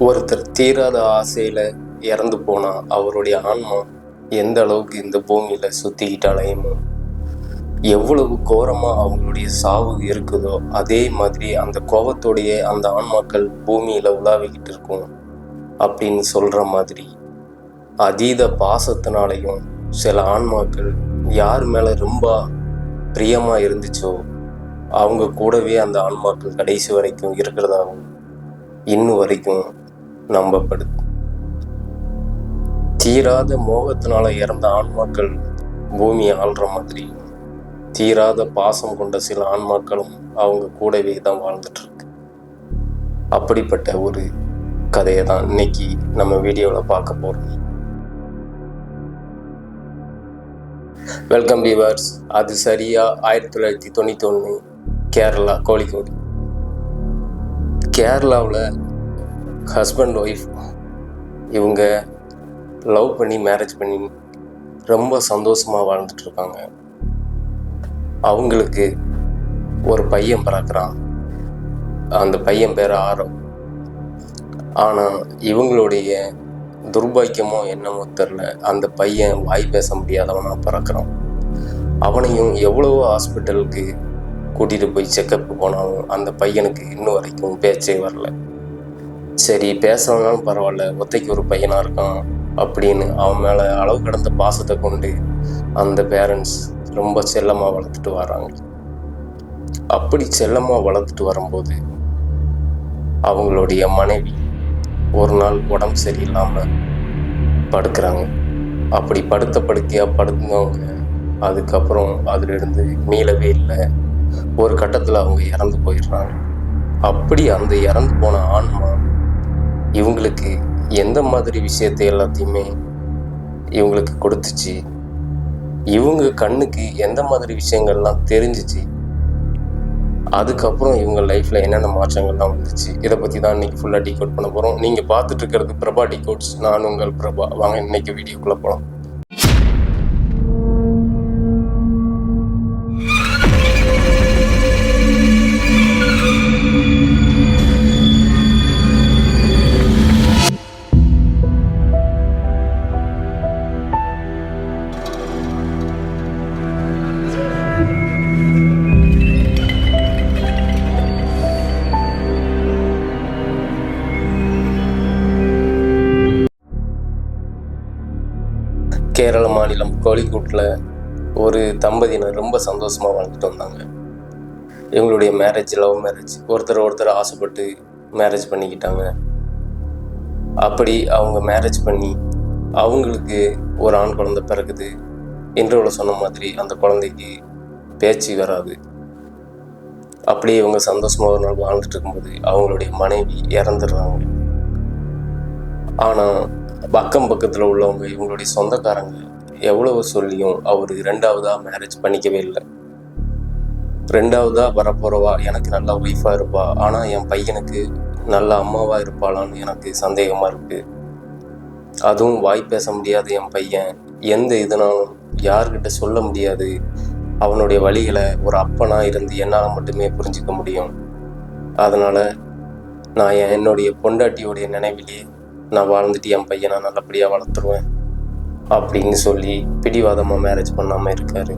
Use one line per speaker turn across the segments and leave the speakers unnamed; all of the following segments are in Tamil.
ஒருத்தர் தீராத ஆசையில் இறந்து போனால் அவருடைய ஆன்மா எந்த அளவுக்கு இந்த பூமியில் சுற்றிக்கிட்டு அலையுமோ, எவ்வளவு கோரமாக அவங்களுடைய சாவு இருக்குதோ அதே மாதிரி அந்த கோபத்தோடைய அந்த ஆன்மாக்கள் பூமியில் உலாவிக்கிட்டு இருக்கும் அப்படின்னு சொல்கிற மாதிரி, அதீத பாசத்தினாலையும் சில ஆன்மாக்கள் யார் மேலே ரொம்ப பிரியமாக இருந்துச்சோ அவங்க கூடவே அந்த ஆன்மாக்கள் கடைசி வரைக்கும் இருக்கிறதாகவும் இன்னும் வரைக்கும் நம்பப்படுது. தீராத மோகத்தினால இறந்த ஆன்மாக்கள் பூமியை ஆள்ற மாதிரி, தீராத பாசம் கொண்ட சில ஆன்மாக்களும் அவங்க கூடவே தான் வாழ்ந்துட்டு இருக்கு. அப்படிப்பட்ட ஒரு கதையை தான் இன்னைக்கு நம்ம வீடியோவில் பார்க்க போறோம். Welcome viewers. அது சரியா 1991 கேரளா, கோழிக்கோடு. கேரளாவில் ஹஸ்பண்ட் ஒய்ஃப் இவங்க லவ் பண்ணி மேரேஜ் பண்ணி ரொம்ப சந்தோஷமாக வாழ்ந்துட்டுருக்காங்க. அவங்களுக்கு ஒரு பையன் பிறக்கிறான். அந்த பையன் பேர் ஆரவ். ஆனால் இவங்களுடைய துர்பாக்கியமோ என்னமோ தெரில, அந்த பையன் வாய் பேச முடியாதவனாக பிறக்கிறான். அவனையும் எவ்வளவோ ஹாஸ்பிட்டலுக்கு கூட்டிகிட்டு போய் செக்கப் போனாலும் அந்த பையனுக்கு இன்னும் வரைக்கும் பேச்சே வரல. சரி, பேசலனாலும் பரவாயில்ல, ஒத்தைக்கு ஒரு பையனாக இருக்கான் அப்படின்னு அவன் மேலே அளவு கடந்த பாசத்தை கொண்டு அந்த பேரண்ட்ஸ் ரொம்ப செல்லமாக வளர்த்துட்டு வராங்க. அப்படி செல்லமாக வளர்த்துட்டு வரும்போது அவங்களுடைய மனைவி ஒரு நாள் உடம்பு சரியில்லாமல் படுக்கிறாங்க. அப்படி படுத்த படுக்கையாக படுத்தவங்க அதுக்கப்புறம் அதிலிருந்து மீளவே இல்லை. ஒரு கட்டத்தில் அவங்க இறந்து போயிடுறாங்க. அப்படி அந்த இறந்து போன ஆன்மா இவங்களுக்கு எந்த மாதிரி விஷயத்தை எல்லாத்தையுமே இவங்களுக்கு கொடுத்துச்சு, இவங்க கண்ணுக்கு எந்த மாதிரி விஷயங்கள்லாம் தெரிஞ்சிச்சு, அதுக்கப்புறம் இவங்க லைஃப்பில் என்னென்ன மாற்றங்கள்லாம் வந்துச்சு, இதை பற்றி தான் இன்றைக்கி ஃபுல்லாக டீகோட் பண்ண போகிறோம். நீங்கள் பார்த்துட்டு இருக்கிறது பிரபா டீகோட்ஸ். நான் உங்கள் பிரபா. வாங்க இன்னைக்கு வீடியோக்குள்ளே போகலாம். கேரள மாநிலம் கோழிக்கோட்டில் ஒரு தம்பதியினர் ரொம்ப சந்தோஷமாக வாழ்ந்துட்டு வந்தாங்க. இவங்களுடைய மேரேஜ் லவ் மேரேஜ். ஒருத்தர் ஆசைப்பட்டு மேரேஜ் பண்ணிக்கிட்டாங்க. அப்படி அவங்க மேரேஜ் பண்ணி அவங்களுக்கு ஒரு ஆண் குழந்தை பிறகுது. இன்டர்வியூவில் சொன்ன மாதிரி அந்த குழந்தைக்கு பேச்சு வராது. அப்படியே இவங்க சந்தோஷமாக ஒரு நாள் வாழ்ந்துட்டு இருக்கும்போது அவங்களுடைய மனைவி இறந்துடுறாங்க. ஆனால் அக்கம் பக்கத்தில் உள்ளவங்க, இவங்களுடைய சொந்தக்காரங்க எவ்வளவு சொல்லியும் அவர் ரெண்டாவதாக மேரேஜ் பண்ணிக்கவே இல்லை. ரெண்டாவதாக வரப்போகிறவா எனக்கு நல்ல ஒய்ஃபாக இருப்பா, ஆனால் என் பையனுக்கு நல்ல அம்மாவாக இருப்பாளான்னு எனக்கு சந்தேகமாக இருக்குது. அதுவும் வாய் பேச முடியாது என் பையன், எந்த இதுனாலும் யார்கிட்ட சொல்ல முடியாது. அவனுடைய வழிகளை ஒரு அப்பனாக இருந்து என்னால் மட்டுமே புரிஞ்சிக்க முடியும். அதனால் நான் என்னுடைய பொண்டாட்டியோடைய நினைவிலே நான் வாழ்ந்துட்டு என் பையனை நல்லபடியாக வளர்த்துருவேன் அப்படின்னு சொல்லி பிடிவாதமாக மேரேஜ் பண்ணாமல் இருக்காரு.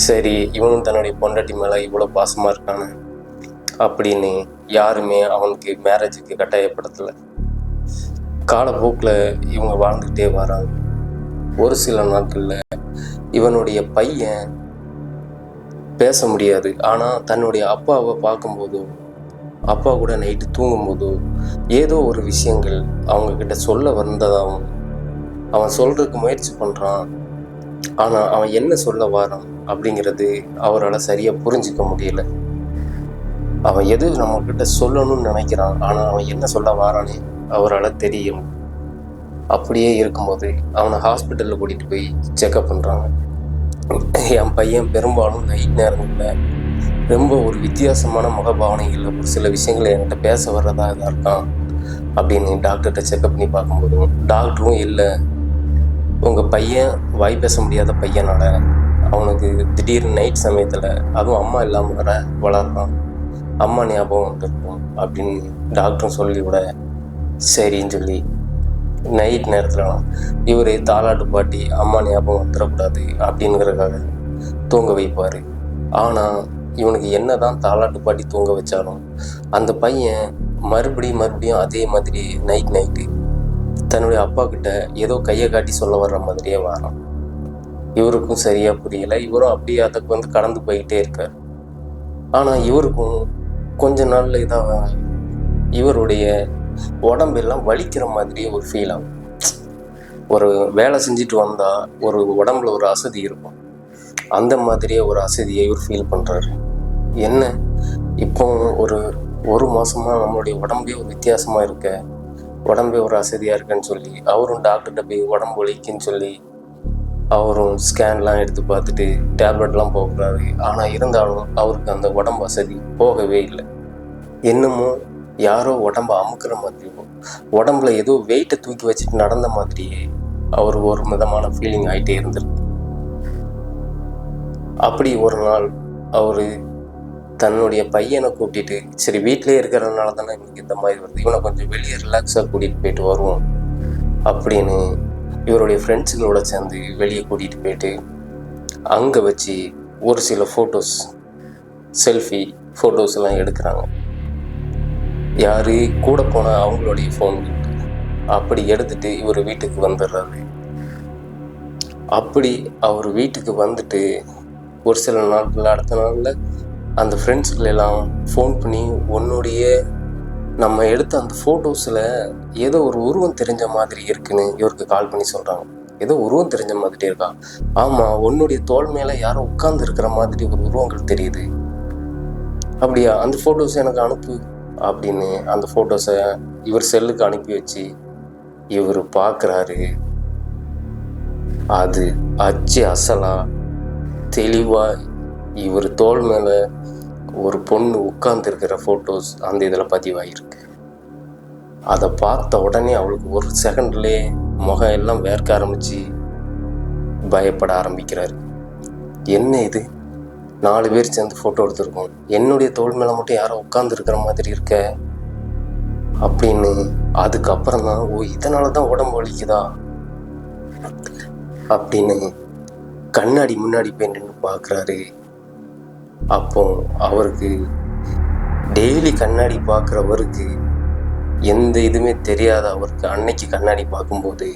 சரி, இவனும் தன்னுடைய பொண்டாட்டி மேலே இவ்வளோ பாசமாக இருக்கானு அப்படின்னு யாருமே அவனுக்கு மேரேஜுக்கு கட்டாயப்படுத்தலை. காலப்போக்கில் இவங்க வாழ்ந்துக்கிட்டே வராங்க. ஒரு சில நாட்களில் இவனுடைய பையன் பேச முடியாது. ஆனால் தன்னுடைய அப்பாவை பார்க்கும்போதோ அப்பா கூட நைட்டு தூங்கும்போதோ ஏதோ ஒரு விஷயங்கள் அவங்கக்கிட்ட சொல்ல வந்ததாகவும் அவன் சொல்கிறதுக்கு முயற்சி பண்ணுறான். ஆனால் அவன் என்ன சொல்ல வரான் அப்படிங்கிறது அவரால் சரியாக புரிஞ்சிக்க முடியல. அவன் எது நம்மக்கிட்ட சொல்லணும்னு நினைக்கிறான், ஆனால் அவன் என்ன சொல்ல வரானே அவரால் தெரியும். அப்படியே இருக்கும்போது அவனை ஹாஸ்பிட்டலில் கூட்டிகிட்டு போய் செக்கப் பண்ணுறாங்க. என் பையன் பெரும்பாலும் நைட் நேரங்களில் ரொம்ப ஒரு வித்தியாசமான முகபாவனைகளில் ஒரு சில விஷயங்களை என்கிட்ட பேச வர்றதா இதாக இருக்கான் அப்படின்னு டாக்டர்கிட்ட செக்கப் பண்ணி பார்க்கும்போதும் டாக்டரும் இல்லை, உங்கள் பையன் வாய் பேச முடியாத பையனால் அவனுக்கு திடீர்னு நைட் சமயத்தில் அதுவும் அம்மா இல்லாமல் வளர்றான், அம்மா ஞாபகம் வந்துருக்கும் அப்படின்னு டாக்டரும் சொல்லிவிட சரின்னு சொல்லி நைட் நேரத்தில் இவர் தாலாட்டு பாட்டி அம்மா ஞாபகம் வந்துடக்கூடாது அப்படிங்கிறதுக்காக தூங்க வைப்பார். ஆனால் இவனுக்கு என்ன தான் தாலாட்டு பாட்டி தூங்க வச்சாலும் அந்த பையன் மறுபடியும் அதே மாதிரி நைட்டு தன்னுடைய அப்பா கிட்ட ஏதோ கையை காட்டி சொல்ல வர்ற மாதிரியே வரான். இவருக்கும் சரியாக புரியலை. இவரும் அப்படியே அதுக்கு கடந்து போயிட்டே இருக்கார். ஆனால் இவருக்கும் கொஞ்ச நாளில் இதாக இவருடைய உடம்பெல்லாம் வலிக்கிற மாதிரியே ஒரு ஃபீல் ஆகும். ஒரு வேலை செஞ்சுட்டு வந்தால் ஒரு உடம்புல ஒரு அசதி இருக்கும், அந்த மாதிரியே ஒரு அசதியை இவர் ஃபீல் பண்ணுறாரு. என்ன இப்போ ஒரு மாதமாக நம்மளுடைய உடம்பே ஒரு வித்தியாசமாக இருக்க, உடம்பே ஒரு அசதியாக இருக்குன்னு சொல்லி அவரும் டாக்டர்கிட்ட போய் உடம்பு வலிக்குன்னு சொல்லி அவரும் ஸ்கேன்லாம் எடுத்து பார்த்துட்டு டேப்லெட்லாம் போகிறாரு. ஆனால் இருந்தாலும் அவருக்கு அந்த உடம்பு அசதி போகவே இல்லை. என்னமோ யாரோ உடம்பை அமுக்கிற மாதிரியோ, உடம்புல ஏதோ வெயிட்டை தூக்கி வச்சுட்டு நடந்த மாதிரியே அவர் ஒரு விதமான ஃபீலிங் ஆகிட்டே இருந்திருக்கு. அப்படி ஒரு நாள் அவர் தன்னுடைய பையனை கூட்டிகிட்டு, சரி வீட்டிலே இருக்கிறதுனால தானே இவனுக்கு இந்த மாதிரி வருது, இவனை கொஞ்சம் வெளியே ரிலாக்ஸாக கூட்டிகிட்டு போயிட்டு வருவோம் அப்படின்னு இவருடைய ஃப்ரெண்ட்ஸுகளோட சேர்ந்து வெளியே கூட்டிகிட்டு போயிட்டு அங்கே வச்சு ஒரு சில ஃபோட்டோஸ், செல்ஃபி ஃபோட்டோஸ் எல்லாம் எடுக்கிறாங்க. யார் கூட போனால் அவங்களுடைய ஃபோன். அப்படி எடுத்துட்டு இவர் வீட்டுக்கு வந்துடுறாரு. அப்படி அவர் வீட்டுக்கு வந்துட்டு ஒரு சில நாட்கள் அடுத்த நாளில் அந்த ஃப்ரெண்ட்ஸுகளெல்லாம் ஃபோன் பண்ணி, உன்னுடைய நம்ம எடுத்த அந்த ஃபோட்டோஸில் ஏதோ ஒரு உருவம் தெரிஞ்ச மாதிரி இருக்குன்னு இவருக்கு கால் பண்ணி சொல்கிறாங்க. ஏதோ உருவம் தெரிஞ்ச மாதிரி இருக்கா? ஆமாம், உன்னுடைய தோள் மேலே யாரோ உட்கார்ந்து இருக்கிற மாதிரி ஒரு உருவங்கள் தெரியுது. அப்படியா, அந்த ஃபோட்டோஸ் எனக்கு அனுப்பு அப்படின்னு அந்த ஃபோட்டோஸை இவர் செல்லுக்கு அனுப்பி வச்சு இவர் பார்க்குறாரு. அது அச்சு அசலா தெளிவாக இவர் தோள் மேலே ஒரு பொண்ணு உட்கார்ந்துருக்கிற ஃபோட்டோஸ் அந்த இதில் பதிவாகிருக்கு. அதை பார்த்த உடனே அவளுக்கு ஒரு செகண்ட்லேயே முகம் எல்லாம் வேர்க்க ஆரம்பித்து பயப்பட ஆரம்பிக்கிறாரு. என்ன இது, 4 பேர் சேர்ந்து ஃபோட்டோ எடுத்திருக்கோம், என்னுடைய தோள் மேலே மட்டும் யாரோ உட்காந்துருக்கிற மாதிரி இருக்க அப்படின்னு. அதுக்கப்புறம் தான், ஓ இதனால தான் உடம்பு வலிக்குதா அப்படின்னு கண்ணாடி முன்னாடி போய் நின்று பார்க்குறாரு. அப்போ அவருக்கு டெய்லி கண்ணாடி பார்க்குறவருக்கு எந்த இதுவுமே தெரியாத அவருக்கு அன்னைக்கு கண்ணாடி பார்க்கும்போது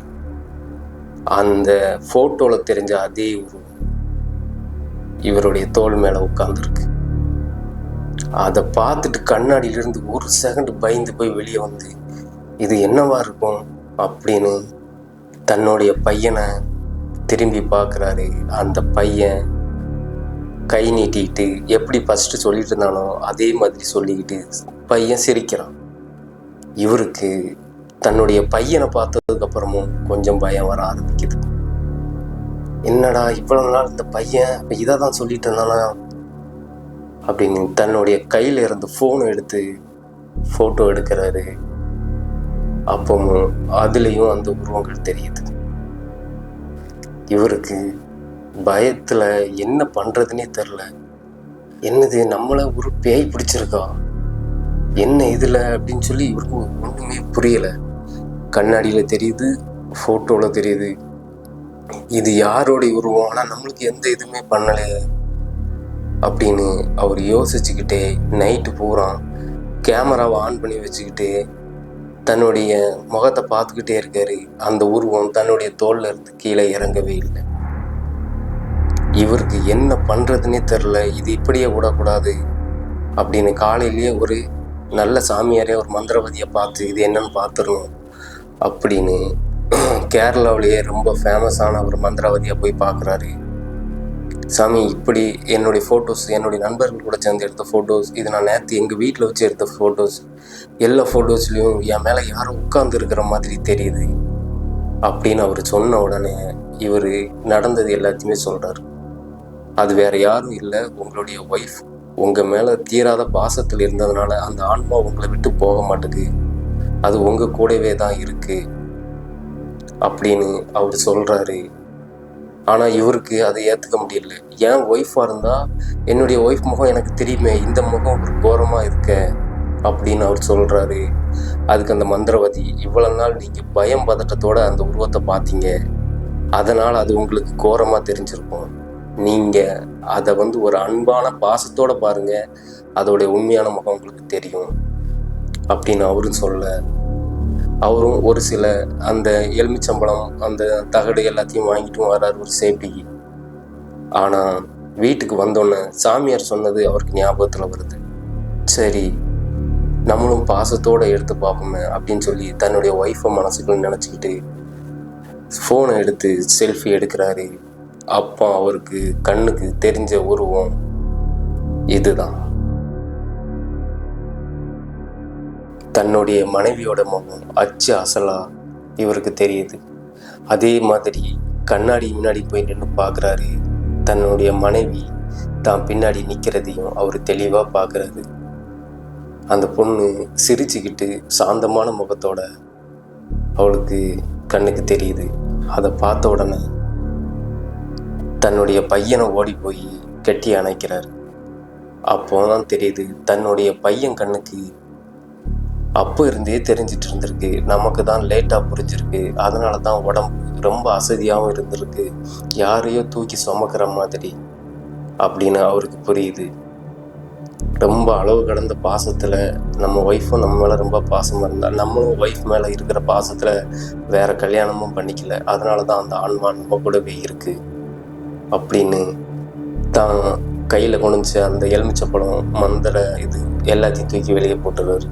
அந்த ஃபோட்டோவில் தெரிஞ்ச அதே ஒரு இவருடைய தோள் மேலே உட்காந்துருக்கு. அதை பார்த்துட்டு கண்ணாடியிலிருந்து ஒரு செகண்ட் பயந்து போய் வெளியே வந்து இது என்னவா இருக்கும் அப்படின்னு தன்னுடைய பையனை திரும்பி பார்க்குறாரு. அந்த பையன் கை நீட்டிக்கிட்டு எப்படி ஃபஸ்ட்டு சொல்லிட்டு இருந்தானோ அதே மாதிரி சொல்லிக்கிட்டு பையன் சிரிக்கிறான். இவருக்கு தன்னுடைய பையனை பார்த்ததுக்கப்புறமும் கொஞ்சம் பயம் வர ஆரம்பிக்குது. என்னடா இவ்வளவு நாள் இந்த பையன் இப்போ இதை தான் சொல்லிட்டு இருந்தானா அப்படின்னு தன்னுடைய கையில் இருந்து ஃபோனை எடுத்து ஃபோட்டோ எடுக்கிறாரு. அப்பவும் அதுலேயும் அந்த உருவங்கள் தெரியுது. இவருக்கு பயத்தில் என்ன பண்ணுறதுனே தெரில. என்னது, நம்மளை ஒரு பேய் பிடிச்சிருக்கா என்ன இதில் அப்படின்னு சொல்லி இவருக்கு ஒன்றுமே புரியலை. கண்ணாடியில் தெரியுது, ஃபோட்டோவில் தெரியுது, இது யாரோடைய உருவம், ஆனால் நம்மளுக்கு எந்த இதுவுமே பண்ணலையே அப்படின்னு அவர் யோசிச்சுக்கிட்டே நைட்டு பூரா கேமராவை ஆன் பண்ணி வச்சுக்கிட்டு தன்னுடைய முகத்தை பார்த்துக்கிட்டே இருக்காரு. அந்த உருவம் தன்னுடைய தோல்ல இருந்து கீழே இறங்கவே இல்லை. இவருக்கு என்ன பண்ணுறதுன்னே தெரில. இது இப்படியே விடக்கூடாது அப்படின்னு காலையிலேயே ஒரு நல்ல சாமியாரே ஒரு மந்திரவாதியை பார்த்து இது என்னன்னு பார்த்துடணும் அப்படின்னு கேரளாவிலேயே ரொம்ப ஃபேமஸான ஒரு மந்திரவாதியை போய் பார்க்குறாரு. சாமி, இப்படி என்னுடைய ஃபோட்டோஸ், என்னுடைய நண்பர்கள் கூட சேர்ந்து எடுத்த ஃபோட்டோஸ், இது நான் நேற்று எங்கள் வீட்டில் வச்சு எடுத்த ஃபோட்டோஸ், எல்லா ஃபோட்டோஸ்லேயும் என் மேலே யாரும் உட்கார்ந்து இருக்கிற மாதிரி தெரியுது அப்படின்னு அவர் சொன்ன உடனே இவர் நடந்தது எல்லாத்தையுமே சொல்கிறார். அது வேறு யாரும் இல்லை, உங்களுடைய ஒய்ஃப் உங்கள் மேலே தீராத பாசத்தில் இருந்ததுனால அந்த ஆன்மா உங்களை விட்டு போக மாட்டேங்குது, அது உங்கள் கூடவே தான் இருக்குது அப்படின்னு அவர் சொல்கிறாரு. ஆனால் இவருக்கு அதை ஏற்றுக்க முடியல. ஏன் ஒய்ஃபாக இருந்தால் என்னுடைய ஒய்ஃப் முகம் எனக்கு தெரியுமே, இந்த முகம் ஒரு கோரமாக இருக்க அப்படின்னு அவர் சொல்கிறாரு. அதுக்கு அந்த மந்திரவாதி, இவ்வளோ நாள் நீங்கள் பயம் பதட்டத்தோட அந்த உருவத்தை பார்த்தீங்க, அதனால் அது உங்களுக்கு கோரமாக தெரிஞ்சிருக்கும். நீங்கள் அதை ஒரு அன்பான பாசத்தோடு பாருங்கள், அதோடைய உண்மையான முகம் உங்களுக்கு தெரியும் அப்படின்னு அவரும் சொல்ல, அவரும் ஒரு சில அந்த எலுமிச்சம்பழம் அந்த தகடு எல்லாத்தையும் வாங்கிட்டும் வர்றாரு ஒரு சேஃப்டிக்கு. ஆனால் வீட்டுக்கு வந்தோன்னே சாமியார் சொன்னது அவருக்கு ஞாபகத்தில் வருது. சரி, நம்மளும் பாசத்தோடு எடுத்து பார்ப்போமே அப்படின்னு சொல்லி தன்னுடைய ஒய்ஃபை மனசுக்குள்ள நினச்சிக்கிட்டு ஃபோனை எடுத்து செல்ஃபி எடுக்கிறாரு. அப்போ அவருக்கு கண்ணுக்கு தெரிஞ்ச உருவம் இதுதான். தன்னுடைய மனைவியோட முகம் அச்சு அசலா இவருக்கு தெரியுது. அதே மாதிரி கண்ணாடி முன்னாடி போய் நின்று பார்க்குறாரு. தன்னுடைய மனைவி தான் பின்னாடி நிற்கிறதையும் அவர் தெளிவாக பார்க்குறாரு. அந்த பொண்ணு சிரிச்சுக்கிட்டு சாந்தமான முகத்தோட அவளுக்கு கண்ணுக்கு தெரியுது. அதை பார்த்த உடனே தன்னுடைய பையனை ஓடி போய் கட்டி அணைக்கிறார். அப்போ தான் தெரியுது, தன்னுடைய பையன் கண்ணுக்கு அப்போ இருந்தே தெரிஞ்சிட்டு இருந்திருக்கு. நமக்கு தான் லேட்டாக புரிஞ்சிருக்கு. அதனால தான் உடம்பு ரொம்ப அசதியாகவும் இருந்திருக்கு, யாரையோ தூக்கி சுமக்கிற மாதிரி அப்படின்னு அவருக்கு புரியுது. ரொம்ப அளவு கடந்த பாசத்தில் நம்ம ஒய்ஃபும் நம்ம மேலே ரொம்ப பாசமாக இருந்தால், நம்மளும் ஒய்ஃப் மேலே இருக்கிற பாசத்தில் வேறு கல்யாணமும் பண்ணிக்கல. அதனால தான் அந்த ஆன்மா நம்ம கூடவே இருக்குது அப்படின்னு தான் கையில் கொண்டு அந்த எலுமிச்சப்பழம் மந்திர இது எல்லாத்தையும் தூக்கி வெளியே போட்டுறாரு.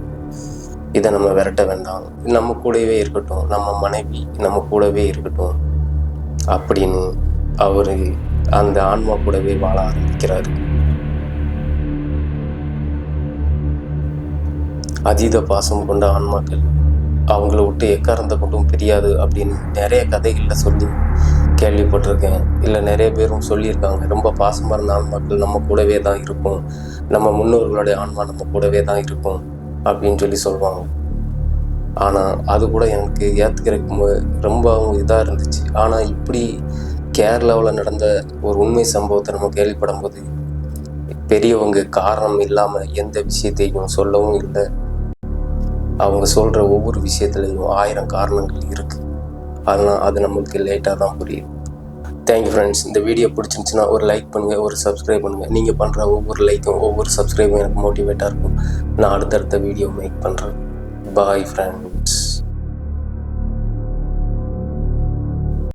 இதை நம்ம விரட்ட வேண்டாம், நம்ம கூடவே இருக்கட்டும், நம்ம மனைவி நம்ம கூடவே இருக்கட்டும் அப்படின்னு அவர் அந்த ஆன்மா கூடவே வாழ ஆரம்பிக்கிறாரு. அதீத பாசம் கொண்ட ஆன்மாக்கள் அவங்கள விட்டு எக்காரந்த கொண்டும் பிரியாது அப்படின்னு நிறைய கதைகளில் சொல்லி கேள்விப்பட்டிருக்கேன். இல்லை நிறைய பேரும் சொல்லியிருக்காங்க, ரொம்ப பாசமாக இருந்த ஆன்மாக்கள் நம்ம கூடவே தான் இருக்கும், நம்ம முன்னோர்களுடைய ஆன்மா நம்ம கூடவே தான் இருக்கும் அப்படின்னு சொல்லுவாங்க. ஆனால் அது கூட எனக்கு ஏற்றுக்கிறதுக்கு ரொம்பவும் இதாக இருந்துச்சு. ஆனால் இப்படி கேரளாவில் நடந்த ஒரு உண்மை சம்பவத்தை நம்ம கேள்விப்படும் போது பெரியவங்க காரணம் இல்லாமல் எந்த விஷயத்தையும் சொல்லவும் இல்லை. அவங்க சொல்கிற ஒவ்வொரு விஷயத்துலையும் 1000 காரணங்கள் இருக்குது. அதனால் அது நம்மளுக்கு லேட்டாக தான் புரியுது. Thank you friends. இந்த வீடியோ பிடிச்சிருந்துச்சுன்னா ஒரு லைக் பண்ணுங்கள், ஒரு சப்ஸ்கிரைப் பண்ணுங்கள். நீங்கள் பண்ணுற ஒவ்வொரு லைக்கும் ஒவ்வொரு சப்ஸ்கிரைபும் எனக்கு மோட்டிவேட்டாக இருக்கும். நான் அடுத்தடுத்த வீடியோ மேக் பண்ணுறேன். பாய் ஃப்ரெண்ட்.